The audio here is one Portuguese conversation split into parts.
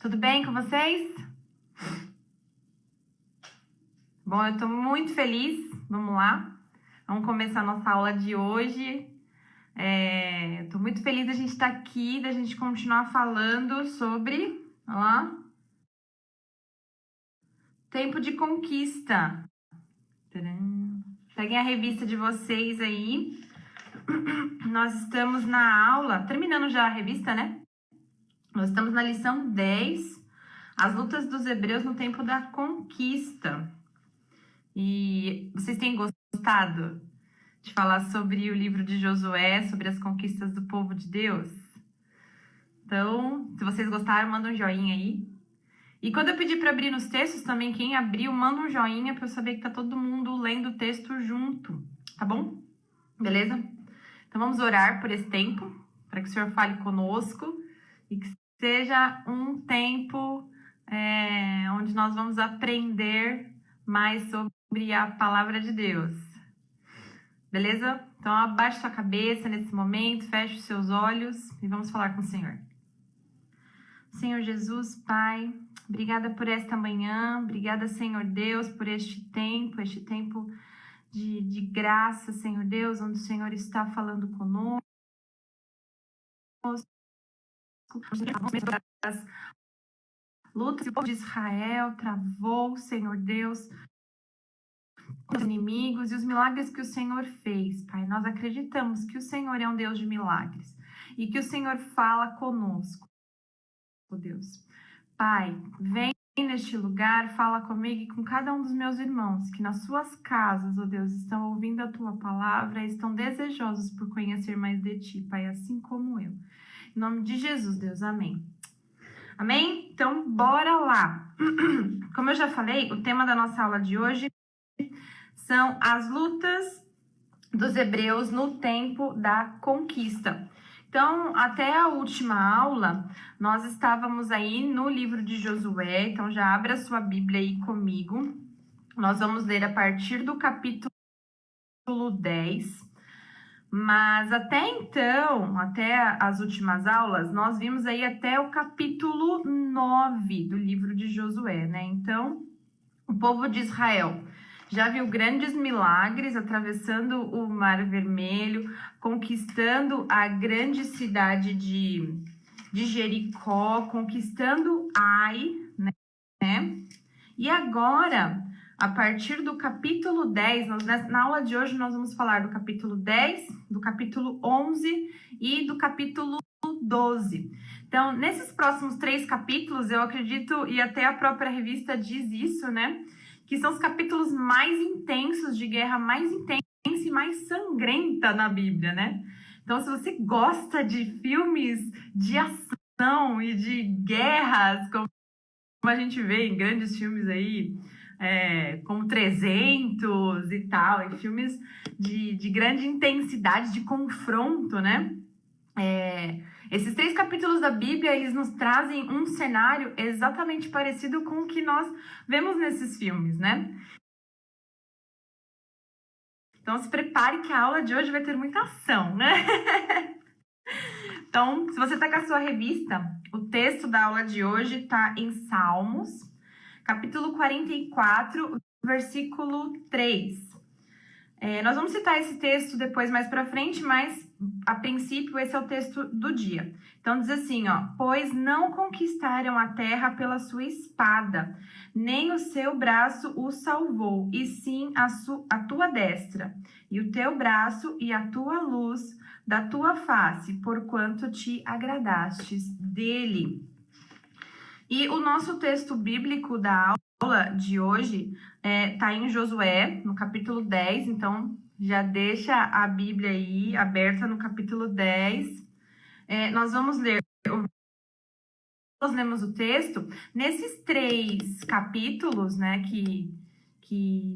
Tudo bem com vocês? Bom, eu tô muito feliz. Vamos lá. Vamos começar a nossa aula de hoje. Eu tô muito feliz da gente estar aqui, da gente continuar falando sobre, ó lá, tempo de conquista. Tcharam. Peguem a revista de vocês aí. Nós estamos na aula, terminando já a revista, né? Nós estamos na lição 10, as lutas dos hebreus no tempo da conquista. E vocês têm gostado de falar sobre o livro de Josué, sobre as conquistas do povo de Deus? Então, se vocês gostaram, manda um joinha aí. E quando eu pedi para abrir nos textos também, quem abriu, manda um joinha para eu saber que tá todo mundo lendo o texto junto, tá bom? Beleza? Então vamos orar por esse tempo, para que o Senhor fale conosco e que seja um tempo onde nós vamos aprender mais sobre a palavra de Deus. Beleza? Então abaixe sua cabeça nesse momento, feche os seus olhos e vamos falar com o Senhor. Senhor Jesus, Pai, obrigada por esta manhã, obrigada, Senhor Deus, por este tempo de graça, Senhor Deus, onde o Senhor está falando conosco. As lutas que o povo de Israel travou, Senhor Deus, com os inimigos e os milagres que o Senhor fez, Pai. Nós acreditamos que o Senhor é um Deus de milagres e que o Senhor fala conosco, Deus. Pai, vem neste lugar, fala comigo e com cada um dos meus irmãos que nas suas casas, ó Deus, estão ouvindo a Tua palavra e estão desejosos por conhecer mais de Ti, Pai, assim como eu. Em nome de Jesus, Deus, amém. Amém? Então, bora lá. Como eu já falei, o tema da nossa aula de hoje são as lutas dos hebreus no tempo da conquista. Então, até a última aula, nós estávamos aí no livro de Josué, então já abra a sua Bíblia aí comigo. Nós vamos ler a partir do capítulo 10. Mas até então, até as últimas aulas, nós vimos aí até o capítulo 9 do livro de Josué, né? Então, o povo de Israel já viu grandes milagres, atravessando o Mar Vermelho, conquistando a grande cidade de Jericó, conquistando Ai, né? E agora, a partir do capítulo 10, na aula de hoje nós vamos falar do capítulo 10, do capítulo 11 e do capítulo 12. Então, nesses próximos 3 capítulos, eu acredito, e até a própria revista diz isso, né? Que são os capítulos mais intensos, de guerra mais intensa e mais sangrenta na Bíblia, né? Então, se você gosta de filmes de ação e de guerras, como a gente vê em grandes filmes aí, como 300 e tal, em filmes de grande intensidade, de confronto, né? Esses 3 capítulos da Bíblia, eles nos trazem um cenário exatamente parecido com o que nós vemos nesses filmes, né? Então, se prepare que a aula de hoje vai ter muita ação, né? Então, se você está com a sua revista, o texto da aula de hoje está em Salmos, capítulo 44, versículo 3. Nós vamos citar esse texto depois mais para frente, mas a princípio esse é o texto do dia. Então diz assim, ó: pois não conquistaram a terra pela sua espada, nem o seu braço o salvou, e sim a tua destra, e o teu braço e a tua luz da tua face, porquanto te agradastes dele. E o nosso texto bíblico da aula de hoje está em Josué, no capítulo 10, então já deixa a Bíblia aí aberta no capítulo 10. Nós lemos o texto. Nesses 3 capítulos, né, que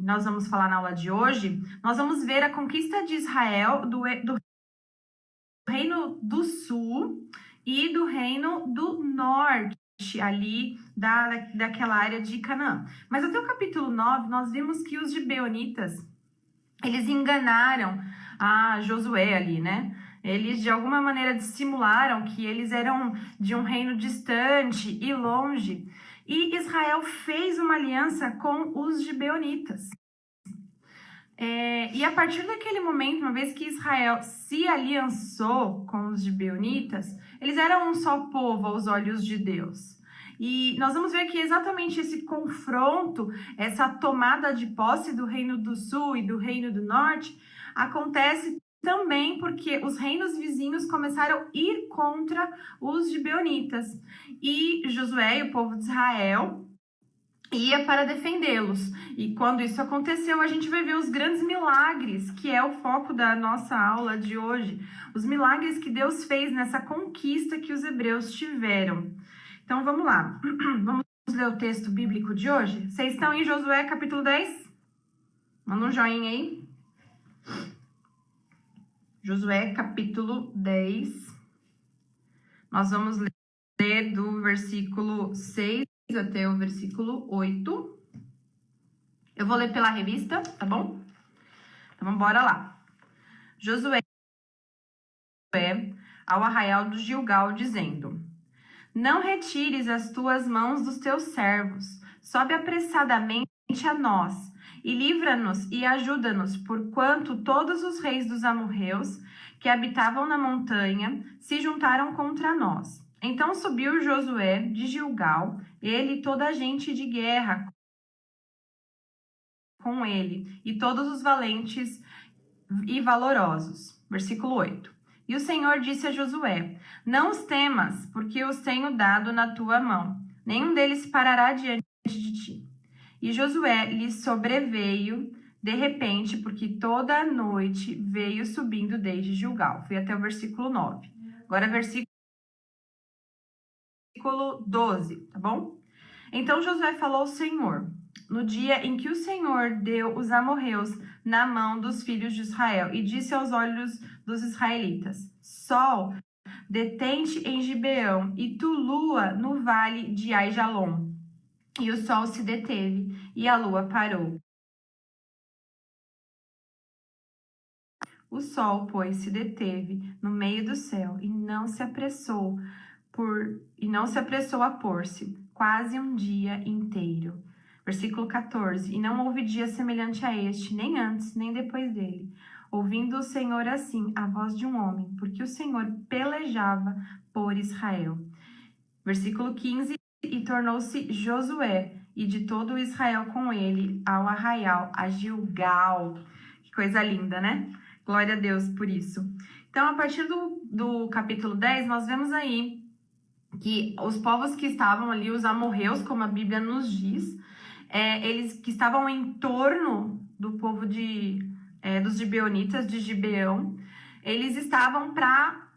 nós vamos falar na aula de hoje, nós vamos ver a conquista de Israel do Reino do Sul e do Reino do Norte, ali daquela área de Canaã. Mas até o capítulo 9, nós vimos que os gibeonitas, eles enganaram a Josué ali, né? Eles, de alguma maneira, dissimularam que eles eram de um reino distante e longe. E Israel fez uma aliança com os gibeonitas. E a partir daquele momento, uma vez que Israel se aliançou com os gibeonitas, eles eram um só povo aos olhos de Deus. E nós vamos ver que exatamente esse confronto, essa tomada de posse do Reino do Sul e do Reino do Norte, acontece também porque os reinos vizinhos começaram a ir contra os gibeonitas. E Josué e o povo de Israel ia para defendê-los. E quando isso aconteceu, a gente vai ver os grandes milagres, que é o foco da nossa aula de hoje. Os milagres que Deus fez nessa conquista que os hebreus tiveram. Então, vamos lá. Vamos ler o texto bíblico de hoje? Vocês estão em Josué, capítulo 10? Manda um joinha aí. Josué, capítulo 10. Nós vamos ler do versículo 6 até o versículo 8. Eu vou ler pela revista, tá bom? Então, bora lá. Josué ao arraial do Gilgal, dizendo: Não retires as tuas mãos dos teus servos, sobe apressadamente a nós, e livra-nos e ajuda-nos, porquanto todos os reis dos amorreus que habitavam na montanha se juntaram contra nós. Então subiu Josué de Gilgal, ele e toda a gente de guerra com ele, e todos os valentes e valorosos. Versículo 8. E o Senhor disse a Josué: Não os temas, porque os tenho dado na tua mão. Nenhum deles parará diante de ti. E Josué lhe sobreveio de repente, porque toda a noite veio subindo desde Gilgal. Fui até o versículo 9. Agora, versículo 12, tá bom? Então Josué falou ao Senhor: No dia em que o Senhor deu os amorreus na mão dos filhos de Israel, e disse aos olhos dos israelitas: Sol, detente em Gibeão, e tu, lua, no vale de Aijalon. E o sol se deteve, e a lua parou. O sol, pois, se deteve no meio do céu, e não se apressou a pôr-se, quase um dia inteiro. Versículo 14. E não houve dia semelhante a este, nem antes, nem depois dele, ouvindo o Senhor assim a voz de um homem, porque o Senhor pelejava por Israel. Versículo 15. E tornou-se Josué e de todo o Israel com ele ao arraial, a Gilgal. Que coisa linda, né? Glória a Deus por isso. Então, a partir do capítulo 10, nós vemos aí que os povos que estavam ali, os amorreus, como a Bíblia nos diz, eles que estavam em torno do povo dos gibeonitas, de Gibeão, eles estavam para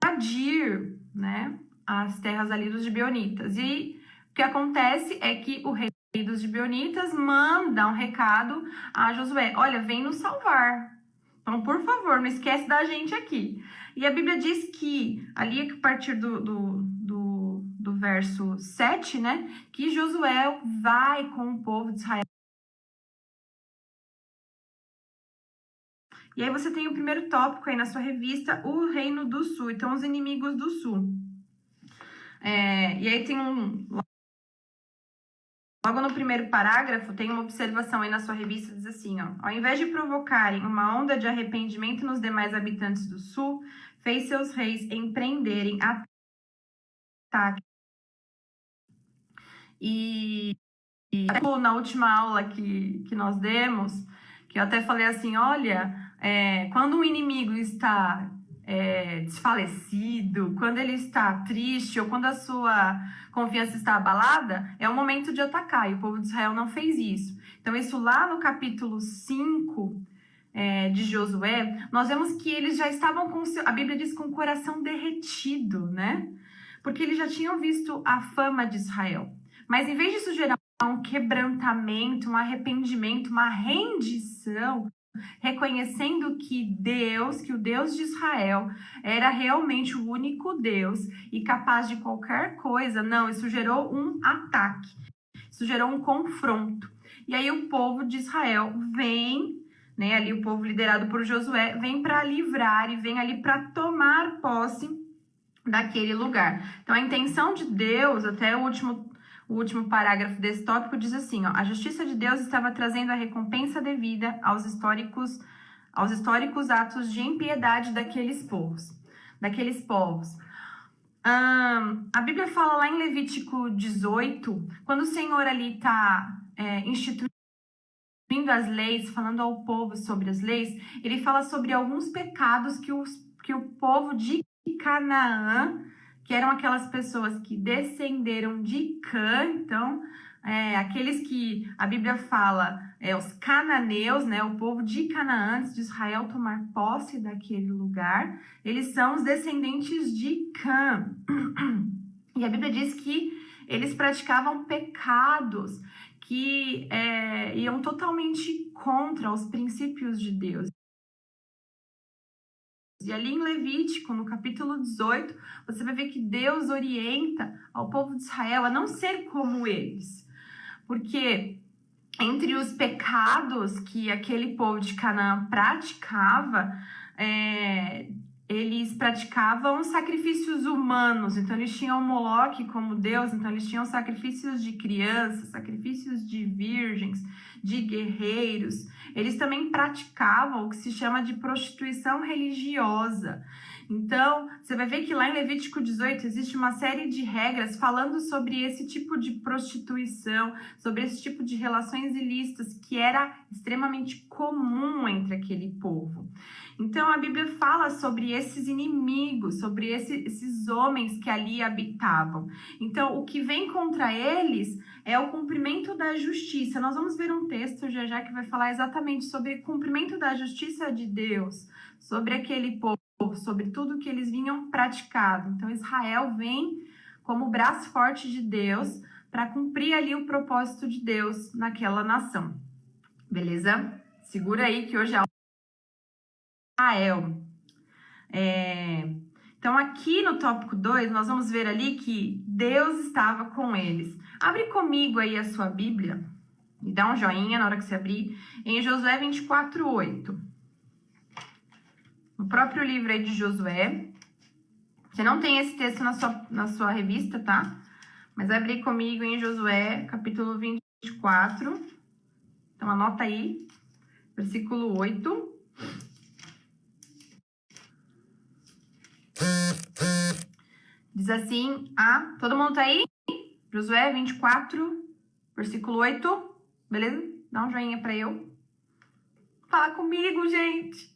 invadir, né, as terras ali dos gibeonitas. E o que acontece é que o rei dos gibeonitas manda um recado a Josué: olha, vem nos salvar. Então, por favor, não esquece da gente aqui. E a Bíblia diz que, ali a partir do verso 7, né, que Josué vai com o povo de Israel. E aí você tem o primeiro tópico aí na sua revista, o Reino do Sul. Então, os inimigos do Sul. E aí tem logo no primeiro parágrafo, tem uma observação aí na sua revista, diz assim, ó: ao invés de provocarem uma onda de arrependimento nos demais habitantes do Sul, fez seus reis empreenderem ataque. E na última aula que nós demos, que eu até falei assim, olha, quando um inimigo está desfalecido, quando ele está triste ou quando a sua confiança está abalada, é o momento de atacar, e o povo de Israel não fez isso. Então, isso lá no capítulo 5 de Josué, nós vemos que eles já estavam a Bíblia diz, com o coração derretido, né? Porque eles já tinham visto a fama de Israel. Mas em vez disso gerar um quebrantamento, um arrependimento, uma rendição, reconhecendo que o Deus de Israel, era realmente o único Deus e capaz de qualquer coisa, não, isso gerou um ataque, isso gerou um confronto. E aí o povo de Israel vem, né, ali o povo liderado por Josué, vem para livrar e vem ali para tomar posse daquele lugar. Então, a intenção de Deus, até o último parágrafo desse tópico, diz assim, ó, a justiça de Deus estava trazendo a recompensa devida aos históricos atos de impiedade daqueles povos. A Bíblia fala lá em Levítico 18, quando o Senhor ali está instituindo as leis, falando ao povo sobre as leis, ele fala sobre alguns pecados que o povo de Canaã, que eram aquelas pessoas que descenderam de Cã, então, aqueles que a Bíblia fala, os cananeus, né, o povo de Canaã, antes de Israel tomar posse daquele lugar, eles são os descendentes de Cã. E a Bíblia diz que eles praticavam pecados que iam totalmente contra os princípios de Deus. E ali em Levítico, no capítulo 18, você vai ver que Deus orienta ao povo de Israel a não ser como eles. Porque entre os pecados que aquele povo de Canaã praticava, eles praticavam sacrifícios humanos. Então, eles tinham Moloque como Deus, então eles tinham sacrifícios de crianças, sacrifícios de virgens, de guerreiros. Eles também praticavam o que se chama de prostituição religiosa. Então, você vai ver que lá em Levítico 18 existe uma série de regras falando sobre esse tipo de prostituição, sobre esse tipo de relações ilícitas que era extremamente comum entre aquele povo. Então, a Bíblia fala sobre esses inimigos, sobre esses homens que ali habitavam. Então, o que vem contra eles é o cumprimento da justiça. Nós vamos ver um texto já que vai falar exatamente sobre o cumprimento da justiça de Deus, sobre aquele povo, sobre tudo que eles vinham praticando. Então, Israel vem como braço forte de Deus para cumprir ali o propósito de Deus naquela nação. Beleza? Segura aí que hoje é Israel. Então, aqui no tópico 2, nós vamos ver ali que Deus estava com eles. Abre comigo aí a sua Bíblia e dá um joinha na hora que você abrir, em Josué 24:8. No próprio livro aí de Josué. Você não tem esse texto na sua revista, tá? Mas abre comigo em Josué, capítulo 24. Então, anota aí, versículo 8. Diz assim, todo mundo tá aí? Josué 24, versículo 8. Beleza? Dá um joinha pra eu. Fala comigo, gente.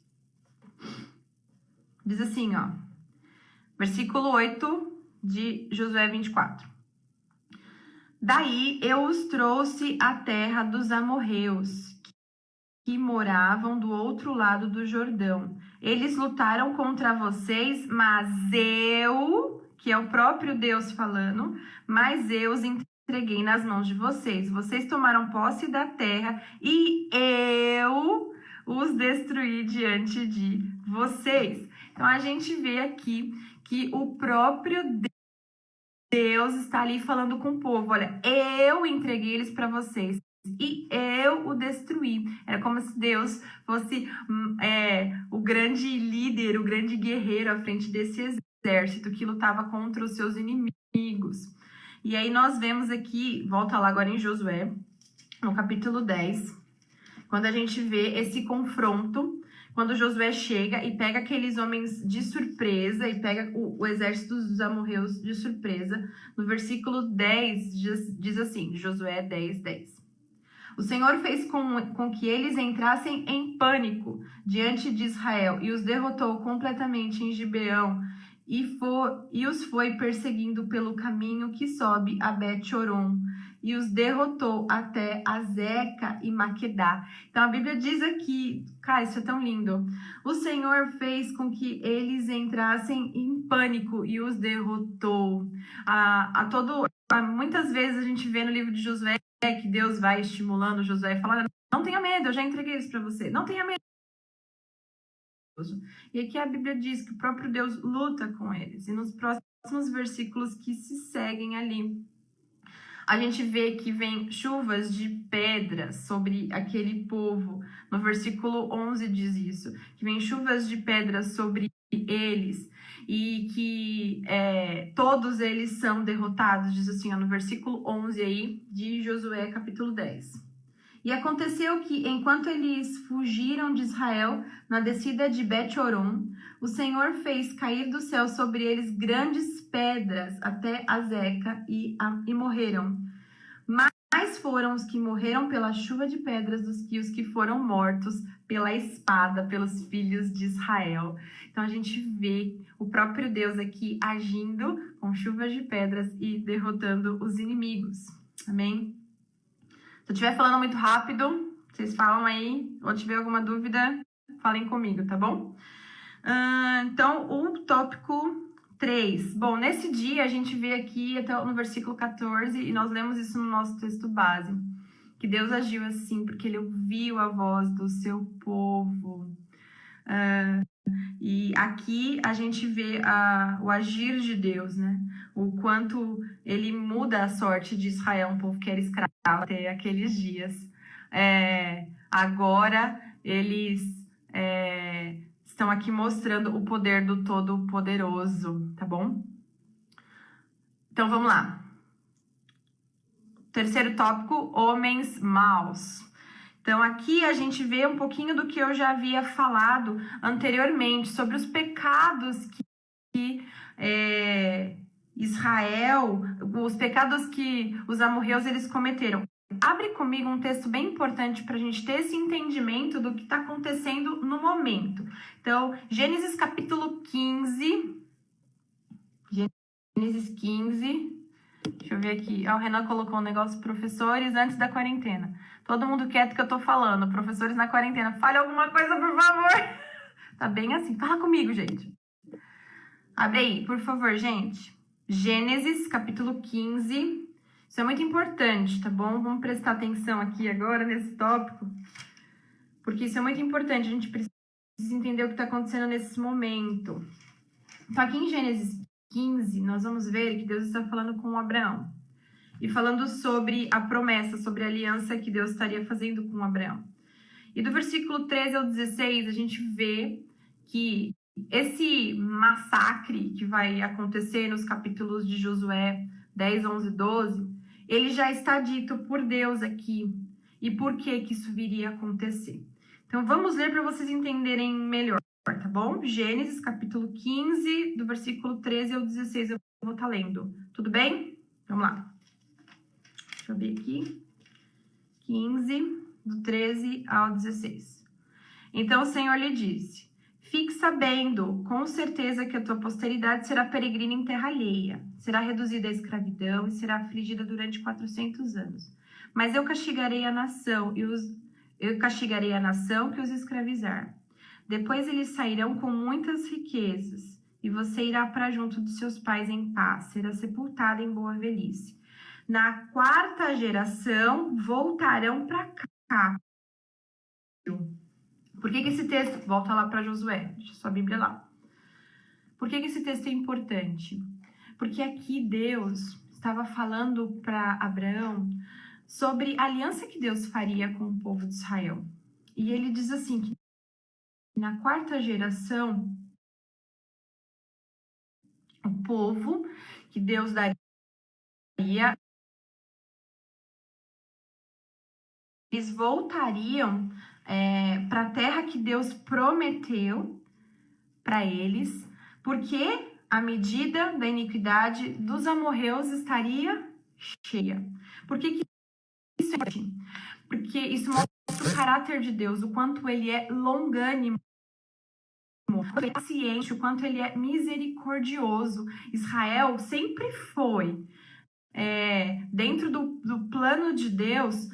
Diz assim, ó. Versículo 8 de Josué 24. Daí eu os trouxe à terra dos amorreus, que moravam do outro lado do Jordão. Eles lutaram contra vocês, mas eu, que é o próprio Deus falando, mas eu os entreguei nas mãos de vocês. Vocês tomaram posse da terra e eu os destruí diante de vocês. Então, a gente vê aqui que o próprio Deus está ali falando com o povo. Olha, eu entreguei eles para vocês e eu o destruí. Era como se Deus fosse o grande líder, o grande guerreiro à frente desse exército que lutava contra os seus inimigos. E aí nós vemos aqui, volta lá agora em Josué, no capítulo 10, quando a gente vê esse confronto, quando Josué chega e pega aqueles homens de surpresa, e pega o exército dos amorreus de surpresa, no versículo 10 diz assim, Josué 10:10. O Senhor fez com que eles entrassem em pânico diante de Israel e os derrotou completamente em Gibeão e os foi perseguindo pelo caminho que sobe a Bet-Horon e os derrotou até Azeca e Maquedá. Então a Bíblia diz aqui, cara, isso é tão lindo. O Senhor fez com que eles entrassem em pânico e os derrotou. Muitas vezes a gente vê no livro de Josué que Deus vai estimulando Josué, falando, não tenha medo, eu já entreguei isso para você, não tenha medo. E aqui a Bíblia diz que o próprio Deus luta com eles. E nos próximos versículos que se seguem ali, a gente vê que vem chuvas de pedras sobre aquele povo. No versículo 11 diz isso, que vem chuvas de pedras sobre eles e que todos eles são derrotados, diz assim, no versículo 11 aí de Josué capítulo 10. E aconteceu que, enquanto eles fugiram de Israel na descida de Bet-Horon, o Senhor fez cair do céu sobre eles grandes pedras até Azeca e morreram. Mais foram os que morreram pela chuva de pedras do que os que foram mortos pela espada, pelos filhos de Israel. Então a gente vê o próprio Deus aqui agindo com chuvas de pedras e derrotando os inimigos. Amém? Se eu estiver falando muito rápido, vocês falam aí, ou tiver alguma dúvida, falem comigo, tá bom? Então, o tópico 3. Bom, nesse dia a gente vê aqui até no versículo 14, e nós lemos isso no nosso texto base, que Deus agiu assim porque ele ouviu a voz do seu povo. E aqui a gente vê o agir de Deus, né? O quanto ele muda a sorte de Israel, um povo que era escravo até aqueles dias. Agora eles estão aqui mostrando o poder do Todo-Poderoso, tá bom? Então vamos lá. Terceiro tópico, homens maus. Então, aqui a gente vê um pouquinho do que eu já havia falado anteriormente, sobre os pecados que Israel, os pecados que os amorreus eles cometeram. Abre comigo um texto bem importante para a gente ter esse entendimento do que está acontecendo no momento. Então, Gênesis capítulo 15. Gênesis 15. Deixa eu ver aqui. O Renan colocou um negócio, professores antes da quarentena. Todo mundo quieto que eu tô falando. Professores na quarentena. Fale alguma coisa, por favor. Tá bem assim. Fala comigo, gente. Abre aí, por favor, gente. Gênesis, capítulo 15. Isso é muito importante, tá bom? Vamos prestar atenção aqui agora nesse tópico. Porque isso é muito importante. A gente precisa entender o que está acontecendo nesse momento. Então, aqui em Gênesis 15, nós vamos ver que Deus está falando com Abraão. E falando sobre a promessa, sobre a aliança que Deus estaria fazendo com Abraão. E do versículo 13 ao 16, a gente vê que esse massacre que vai acontecer nos capítulos de Josué 10, 11, 12, ele já está dito por Deus aqui. E por que isso viria a acontecer? Então, vamos ler para vocês entenderem melhor, tá bom? Gênesis, capítulo 15, do versículo 13 ao 16, eu vou estar lendo. Tudo bem? Vamos lá. Deixa eu ver aqui. 15, do 13 ao 16. Então o Senhor lhe disse: fique sabendo, com certeza, que a tua posteridade será peregrina em terra alheia, será reduzida à escravidão e será afligida durante 400 anos. Mas eu castigarei a nação que os escravizar. Depois eles sairão com muitas riquezas, e você irá para junto de seus pais em paz, será sepultada em boa velhice. Na quarta geração, voltarão para cá. Por que esse texto... Volta lá para Josué, deixa sua Bíblia lá. Por que esse texto é importante? Porque aqui Deus estava falando para Abraão sobre a aliança que Deus faria com o povo de Israel. E ele diz assim, que na quarta geração, o povo que Deus daria, eles voltariam para a terra que Deus prometeu para eles, porque a medida da iniquidade dos amorreus estaria cheia. Por que isso é importante? Porque isso mostra o caráter de Deus, o quanto ele é longânimo, o quanto ele é paciente, o quanto ele é misericordioso. Israel sempre foi, dentro do plano de Deus,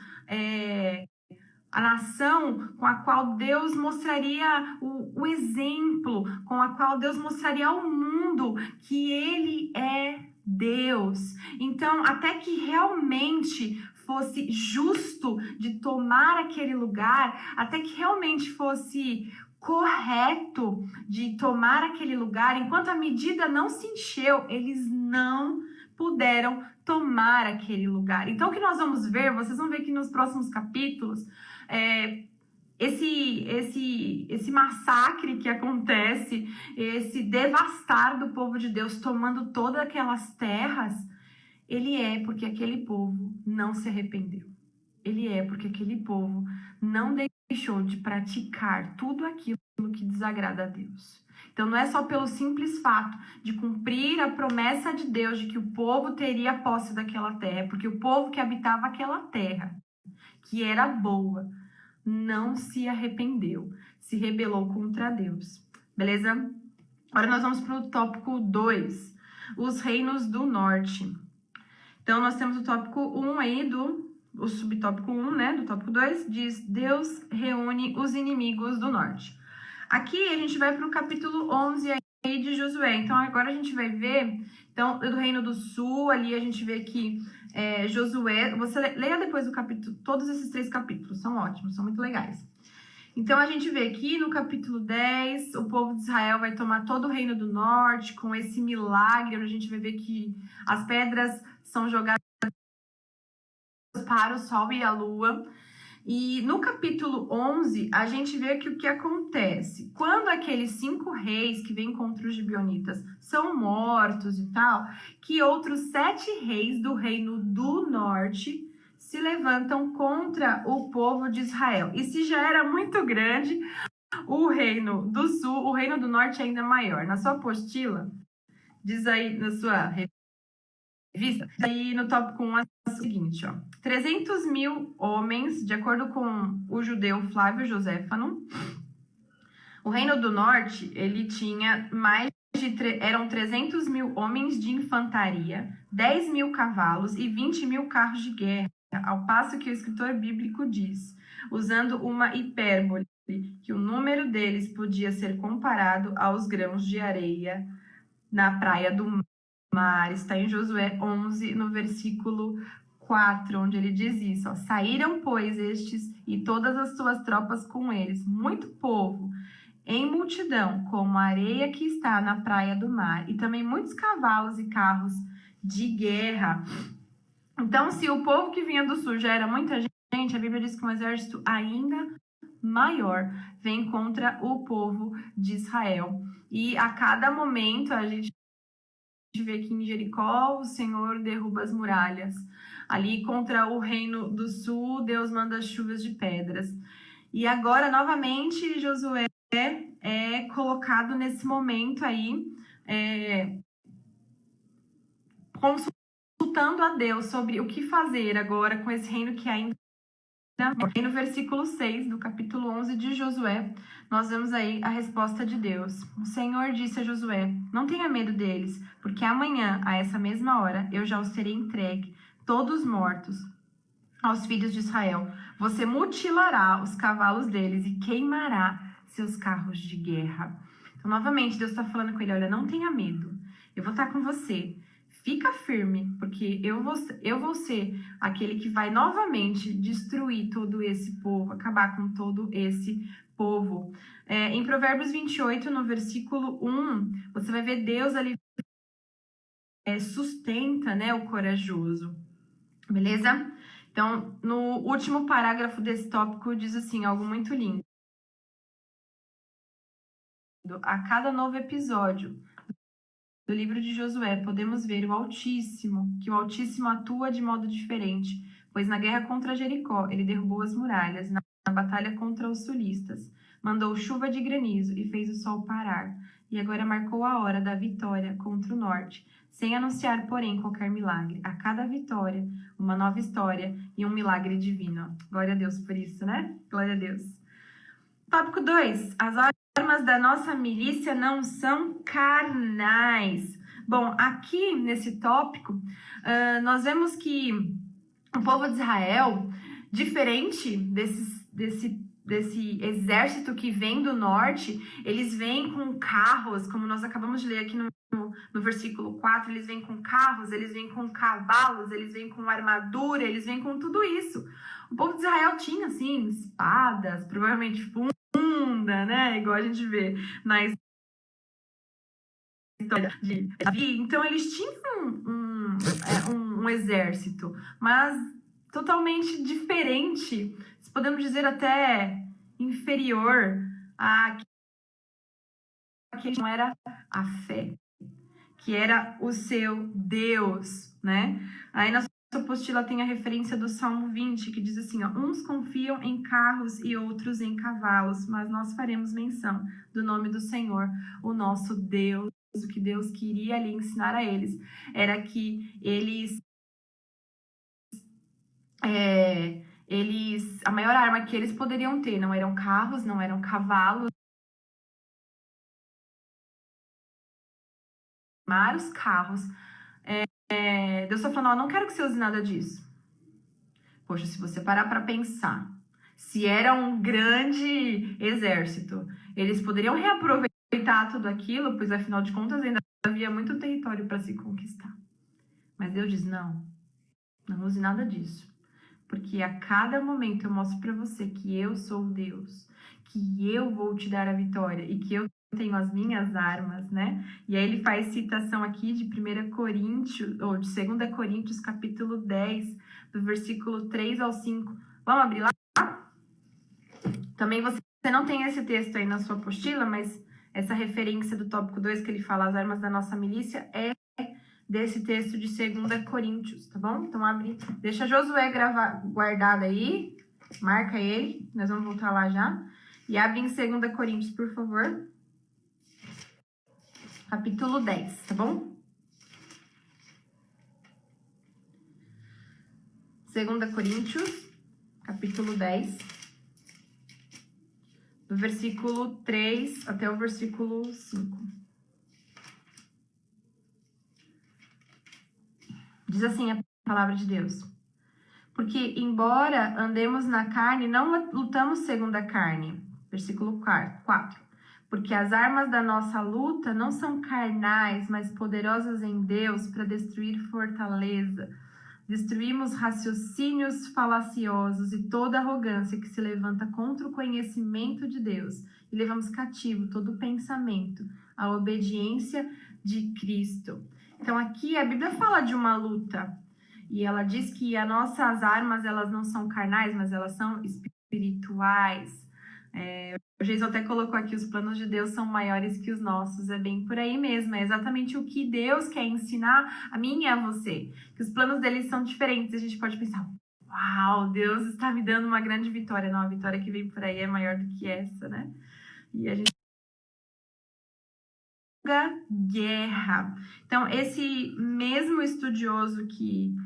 a nação com a qual Deus mostraria o exemplo, com a qual Deus mostraria ao mundo que ele é Deus. Então, até que realmente fosse justo de tomar aquele lugar, até que realmente fosse correto de tomar aquele lugar, enquanto a medida não se encheu, eles não puderam tomar aquele lugar. Então, o que nós vamos ver, vocês vão ver que nos próximos capítulos, esse massacre que acontece, esse devastar do povo de Deus tomando todas aquelas terras, ele é porque aquele povo não se arrependeu. Ele é porque aquele povo não deixou de praticar tudo aquilo que desagrada a Deus. Então, não é só pelo simples fato de cumprir a promessa de Deus de que o povo teria posse daquela terra, porque o povo que habitava aquela terra, que era boa, não se arrependeu, se rebelou contra Deus. Beleza? Agora nós vamos para o tópico 2, os reinos do norte. Então, nós temos o tópico 1 aí o subtópico 1, né, do tópico 2, diz: Deus reúne os inimigos do norte. Aqui a gente vai para o capítulo 11 aí de Josué. Então, agora a gente vai ver, então, do reino do sul, ali a gente vê que Josué, você leia depois do capítulo, todos esses 3 capítulos, são ótimos, são muito legais. Então, a gente vê aqui no capítulo 10, o povo de Israel vai tomar todo o reino do norte, com esse milagre, onde a gente vai ver que as pedras são jogadas para o sol e a lua. E no capítulo 11, a gente vê que o que acontece? Quando aqueles 5 reis que vêm contra os gibeonitas são mortos e tal, que outros 7 reis do reino do norte se levantam contra o povo de Israel. E se já era muito grande o reino do sul, o reino do norte é ainda maior. Na sua apostila, diz aí na sua revista, aí no tópico 1 é o seguinte, ó. 300 mil homens, de acordo com o judeu Flávio Joséfano, o reino do norte, ele tinha eram 300 mil homens de infantaria, 10 mil cavalos e 20 mil carros de guerra, ao passo que o escritor bíblico diz, usando uma hipérbole, que o número deles podia ser comparado aos grãos de areia na praia do mar. Está em Josué 11, no versículo 4, onde ele diz isso, ó: saíram, pois, estes e todas as suas tropas com eles, muito povo, em multidão, como a areia que está na praia do mar, e também muitos cavalos e carros de guerra. Então, se o povo que vinha do sul já era muita gente, a Bíblia diz que um exército ainda maior vem contra o povo de Israel. E a cada momento a gente vê que em Jericó o Senhor derruba as muralhas. Ali contra o reino do sul, Deus manda chuvas de pedras. E agora, novamente, Josué é colocado nesse momento aí, consultando a Deus sobre o que fazer agora com esse reino que ainda... E no versículo 6 do capítulo 11 de Josué, nós vemos aí a resposta de Deus. O Senhor disse a Josué: não tenha medo deles, porque amanhã, a essa mesma hora, eu já os terei entregue, todos mortos, aos filhos de Israel. Você mutilará os cavalos deles e queimará seus carros de guerra. Então, novamente, Deus está falando com ele: olha, não tenha medo, eu vou estar com você. Fica firme, porque eu vou ser aquele que vai novamente destruir todo esse povo, acabar com todo esse povo. Em Provérbios 28, no versículo 1, você vai ver Deus ali sustenta, né, o corajoso. Beleza? Então, no último parágrafo desse tópico diz assim, algo muito lindo. A cada novo episódio do livro de Josué, podemos ver que o Altíssimo atua de modo diferente, pois na guerra contra Jericó, ele derrubou as muralhas, na batalha contra os sulistas, mandou chuva de granizo e fez o sol parar, e agora marcou a hora da vitória contra o norte, sem anunciar, porém, qualquer milagre. A cada vitória, uma nova história e um milagre divino. Glória a Deus por isso, né? Glória a Deus. Tópico 2. As armas da nossa milícia não são carnais. Bom, aqui nesse tópico, nós vemos que o povo de Israel, diferente desse exército que vem do norte, eles vêm com carros, como nós acabamos de ler aqui no versículo 4, eles vêm com carros, eles vêm com cavalos, eles vêm com armadura, eles vêm com tudo isso. O povo de Israel tinha, assim, espadas, provavelmente funda, né? Igual a gente vê na história de Davi. Então, eles tinham um exército, mas totalmente diferente, podemos dizer até inferior a que não era a fé, que era o seu Deus, né? Aí na sua apostila tem a referência do Salmo 20, que diz assim, ó, uns confiam em carros e outros em cavalos, mas nós faremos menção do nome do Senhor, o nosso Deus. O que Deus queria ali ensinar a eles era que a maior arma que eles poderiam ter não eram carros, não eram cavalos, os carros. Deus está falando, não quero que você use nada disso. Poxa, se você parar para pensar, se era um grande exército, eles poderiam reaproveitar tudo aquilo, pois afinal de contas ainda havia muito território para se conquistar. Mas Deus diz, não use nada disso. Porque a cada momento eu mostro para você que eu sou Deus, que eu vou te dar a vitória e que eu tenho as minhas armas, né? E aí ele faz citação aqui de 1 Coríntios, ou de 2 Coríntios, capítulo 10, do versículo 3 ao 5. Vamos abrir lá? Também você não tem esse texto aí na sua apostila, mas essa referência do tópico 2 que ele fala, as armas da nossa milícia, é desse texto de 2 Coríntios, tá bom? Então abre, deixa Josué guardado aí, marca ele, nós vamos voltar lá já. E abre em 2 Coríntios, por favor. Capítulo 10, tá bom? 2 Coríntios, capítulo 10, do versículo 3 até o versículo 5. Diz assim a palavra de Deus. Porque, embora andemos na carne, não lutamos segundo a carne. Versículo 4. Porque as armas da nossa luta não são carnais, mas poderosas em Deus para destruir fortaleza. Destruímos raciocínios falaciosos e toda arrogância que se levanta contra o conhecimento de Deus. E levamos cativo todo pensamento à obediência de Cristo. Então aqui a Bíblia fala de uma luta. E ela diz que as nossas armas, elas não são carnais, mas elas são espirituais. O Geison até colocou aqui, os planos de Deus são maiores que os nossos. É bem por aí mesmo. É exatamente o que Deus quer ensinar a mim e a você. Que os planos dele são diferentes. A gente pode pensar, uau, Deus está me dando uma grande vitória. Não, a vitória que vem por aí é maior do que essa, né? E a gente guerra. Então, esse mesmo estudioso que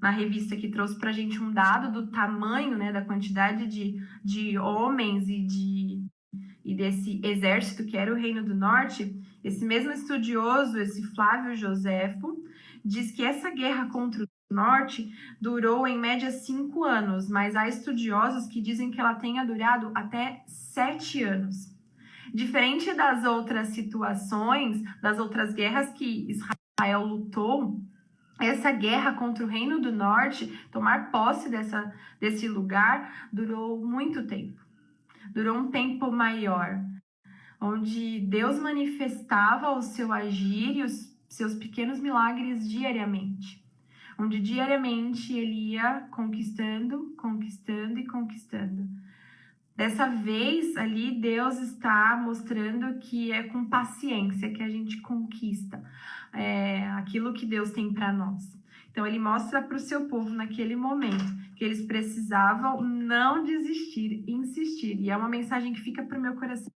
na revista que trouxe pra gente um dado do tamanho, né, da quantidade de homens e desse exército que era o Reino do Norte, esse mesmo estudioso, esse Flávio Joséfo, diz que essa guerra contra o Norte durou em média 5 anos, mas há estudiosos que dizem que ela tenha durado até 7 anos. Diferente das outras situações, das outras guerras que Israel lutou, essa guerra contra o Reino do Norte, tomar posse desse lugar, durou muito tempo. Durou um tempo maior, onde Deus manifestava o seu agir e os seus pequenos milagres diariamente. Onde diariamente ele ia conquistando, conquistando e conquistando. Dessa vez ali, Deus está mostrando que é com paciência que a gente conquista aquilo que Deus tem para nós. Então, ele mostra para o seu povo naquele momento que eles precisavam não desistir, insistir. E é uma mensagem que fica para o meu coração.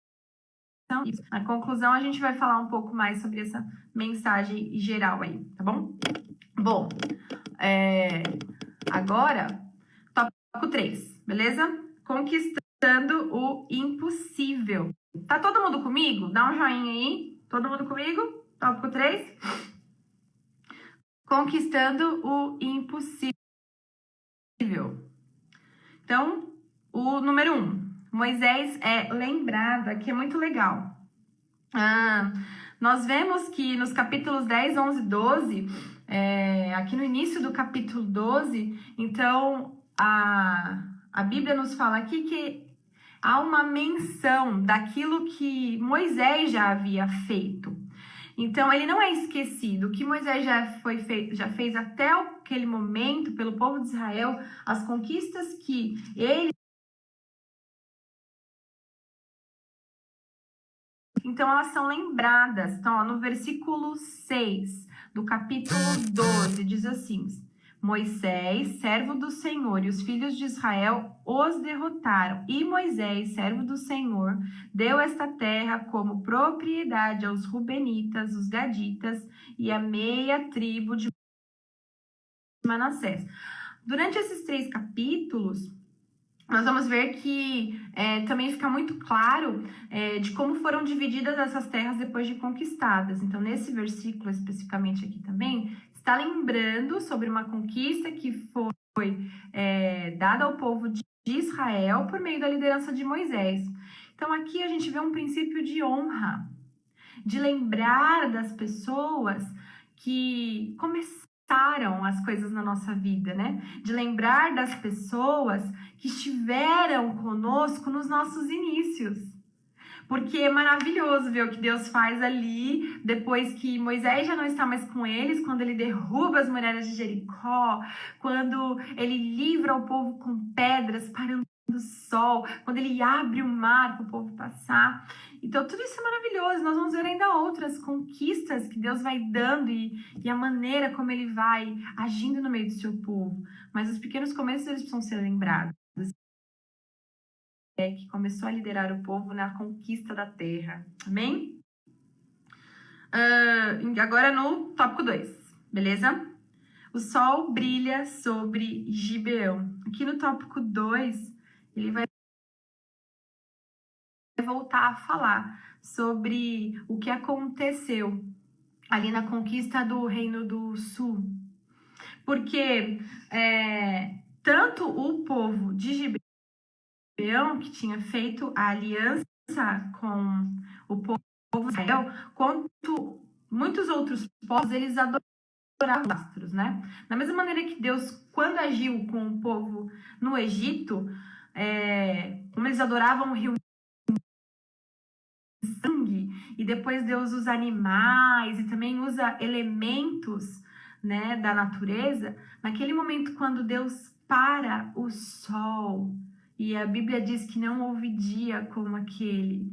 Na conclusão, a gente vai falar um pouco mais sobre essa mensagem geral aí, tá bom? Bom, agora, tópico 3, beleza? Conquistando o impossível. Tá todo mundo comigo? Dá um joinha aí. Todo mundo comigo? Tópico 3. Conquistando o impossível. Então, o número 1. Moisés é lembrado. Aqui é muito legal. Nós vemos que nos capítulos 10, 11, 12, aqui no início do capítulo 12, então, a Bíblia nos fala aqui que há uma menção daquilo que Moisés já havia feito. Então, ele não é esquecido. O que Moisés já fez até aquele momento pelo povo de Israel, as conquistas que ele... Então, elas são lembradas. Então, ó, no versículo 6 do capítulo 12, diz assim: Moisés, servo do Senhor, e os filhos de Israel os derrotaram. E Moisés, servo do Senhor, deu esta terra como propriedade aos Rubenitas, os Gaditas e a meia tribo de Manassés. Durante esses 3 capítulos, nós vamos ver que também fica muito claro de como foram divididas essas terras depois de conquistadas. Então, nesse versículo especificamente aqui também, está lembrando sobre uma conquista que foi dada ao povo de Israel por meio da liderança de Moisés. Então, aqui a gente vê um princípio de honra, de lembrar das pessoas que começaram as coisas na nossa vida, né? De lembrar das pessoas que estiveram conosco nos nossos inícios. Porque é maravilhoso ver o que Deus faz ali, depois que Moisés já não está mais com eles, quando ele derruba as muralhas de Jericó, quando ele livra o povo com pedras, parando o sol, quando ele abre o mar para o povo passar. Então, tudo isso é maravilhoso. Nós vamos ver ainda outras conquistas que Deus vai dando e a maneira como ele vai agindo no meio do seu povo. Mas os pequenos começos, eles precisam ser lembrados. Que começou a liderar o povo na conquista da terra. Amém? Agora no tópico 2, beleza? O sol brilha sobre Gibeão. Aqui no tópico 2, ele vai voltar a falar sobre o que aconteceu ali na conquista do Reino do Sul. Porque tanto o povo de Gibeão, que tinha feito a aliança com o povo de Israel, quanto muitos outros povos, eles adoravam astros, né? Da mesma maneira que Deus, quando agiu com o povo no Egito, como eles adoravam o rio sangue, e depois Deus usa animais e também usa elementos, né, da natureza, naquele momento quando Deus para o sol, e a Bíblia diz que não houve dia como aquele,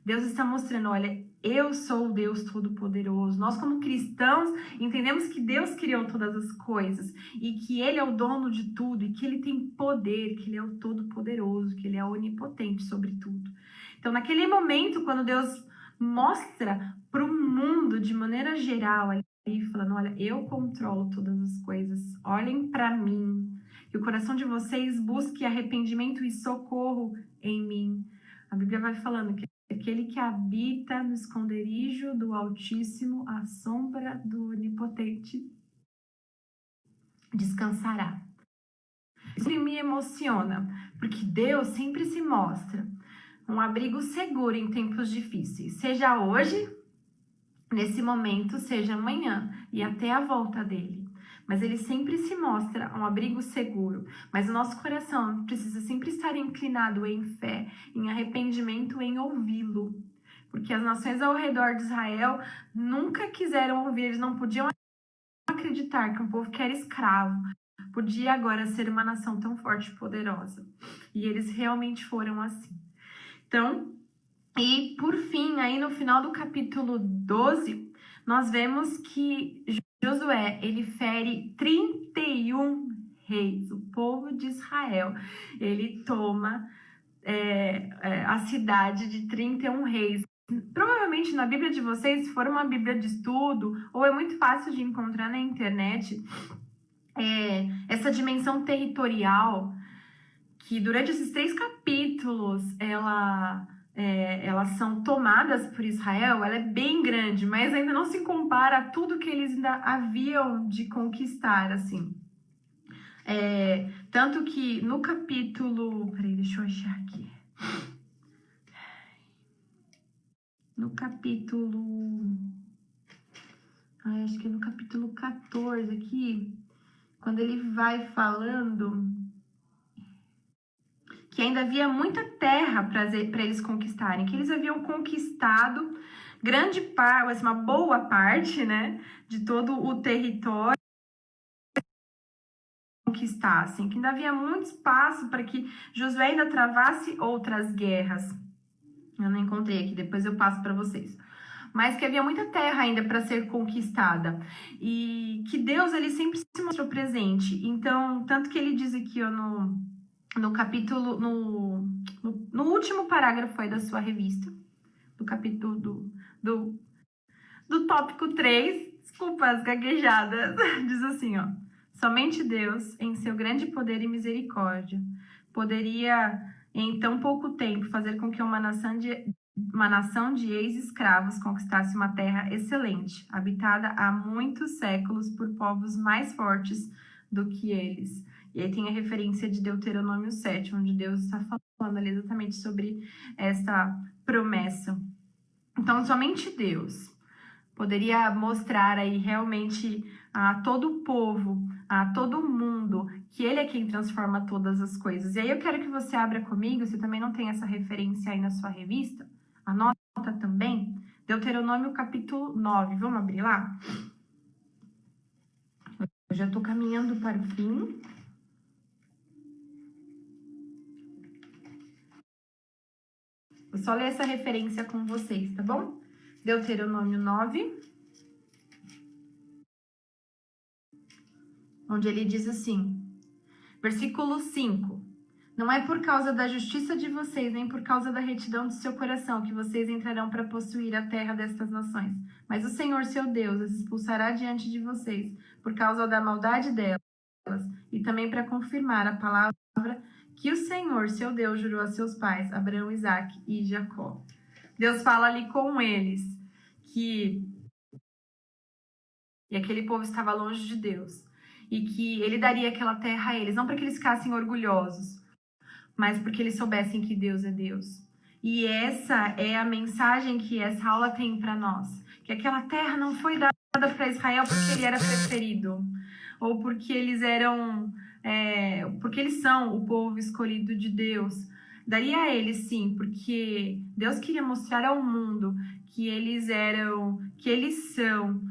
Deus está mostrando, olha, eu sou o Deus Todo-Poderoso. Nós, como cristãos, entendemos que Deus criou todas as coisas e que Ele é o dono de tudo e que Ele tem poder, que Ele é o Todo-Poderoso, que Ele é onipotente sobre tudo. Então, naquele momento, quando Deus mostra para o mundo de maneira geral, ali, falando, olha, eu controlo todas as coisas, olhem para mim, que o coração de vocês busque arrependimento e socorro em mim. A Bíblia vai falando que aquele que habita no esconderijo do Altíssimo, à sombra do Onipotente, descansará. Isso me emociona, porque Deus sempre se mostra um abrigo seguro em tempos difíceis, seja hoje, nesse momento, seja amanhã e até a volta dele. Mas ele sempre se mostra um abrigo seguro. Mas o nosso coração precisa sempre estar inclinado em fé, em arrependimento, em ouvi-lo. Porque as nações ao redor de Israel nunca quiseram ouvir, eles não podiam acreditar que um povo que era escravo podia agora ser uma nação tão forte e poderosa. E eles realmente foram assim. Então, e por fim, aí no final do capítulo 12, nós vemos que Josué, ele fere 31 reis, o povo de Israel. Ele toma a cidade de 31 reis. Provavelmente na Bíblia de vocês, se for uma Bíblia de estudo, ou é muito fácil de encontrar na internet, essa dimensão territorial, que durante esses 3 capítulos, elas são tomadas por Israel, ela é bem grande, mas ainda não se compara a tudo que eles ainda haviam de conquistar, assim. Tanto que no capítulo... Peraí, deixa eu achar aqui. No capítulo... acho que é no capítulo 14 aqui, quando ele vai falando que ainda havia muita terra para eles conquistarem, que eles haviam conquistado grande parte, uma boa parte, né, de todo o território conquistassem, que ainda havia muito espaço para que Josué ainda travasse outras guerras. Eu não encontrei aqui, depois eu passo para vocês. Mas que havia muita terra ainda para ser conquistada. E que Deus, ele sempre se mostrou presente. Então, tanto que ele diz aqui ó, no capítulo, no último parágrafo aí da sua revista, do capítulo do tópico 3, desculpa as gaguejadas, diz assim, ó. Somente Deus, em seu grande poder e misericórdia, poderia, em tão pouco tempo, fazer com que uma nação de ex-escravos conquistasse uma terra excelente, habitada há muitos séculos por povos mais fortes do que eles. E aí tem a referência de Deuteronômio 7, onde Deus está falando ali exatamente sobre essa promessa. Então, somente Deus poderia mostrar aí realmente a todo o povo, a todo mundo, que Ele é quem transforma todas as coisas. E aí eu quero que você abra comigo, se também não tem essa referência aí na sua revista, anota também, Deuteronômio capítulo 9. Vamos abrir lá? Eu já estou caminhando para o fim. Vou só ler essa referência com vocês, tá bom? Deuteronômio 9, onde ele diz assim, versículo 5. Não é por causa da justiça de vocês, nem por causa da retidão do seu coração, que vocês entrarão para possuir a terra destas nações. Mas o Senhor, seu Deus, as expulsará diante de vocês, por causa da maldade delas, e também para confirmar a palavra que o Senhor, seu Deus, jurou a seus pais, Abraão, Isaque e Jacó. Deus fala ali com eles que aquele povo estava longe de Deus, e que ele daria aquela terra a eles, não para que eles ficassem orgulhosos, mas porque eles soubessem que Deus é Deus. E essa é a mensagem que essa aula tem para nós. Que aquela terra não foi dada para Israel porque ele era preferido, ou porque eles eram, porque eles são o povo escolhido de Deus. Daria a eles sim, porque Deus queria mostrar ao mundo que eles eram, que eles são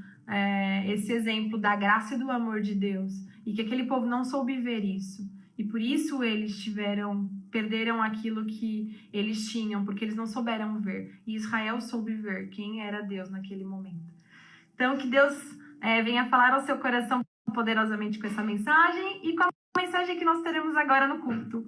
esse exemplo da graça e do amor de Deus. E que aquele povo não soube ver isso. E por isso eles perderam aquilo que eles tinham, porque eles não souberam ver. E Israel soube ver quem era Deus naquele momento. Então, que Deus venha falar ao seu coração poderosamente com essa mensagem e com a mensagem que nós teremos agora no culto.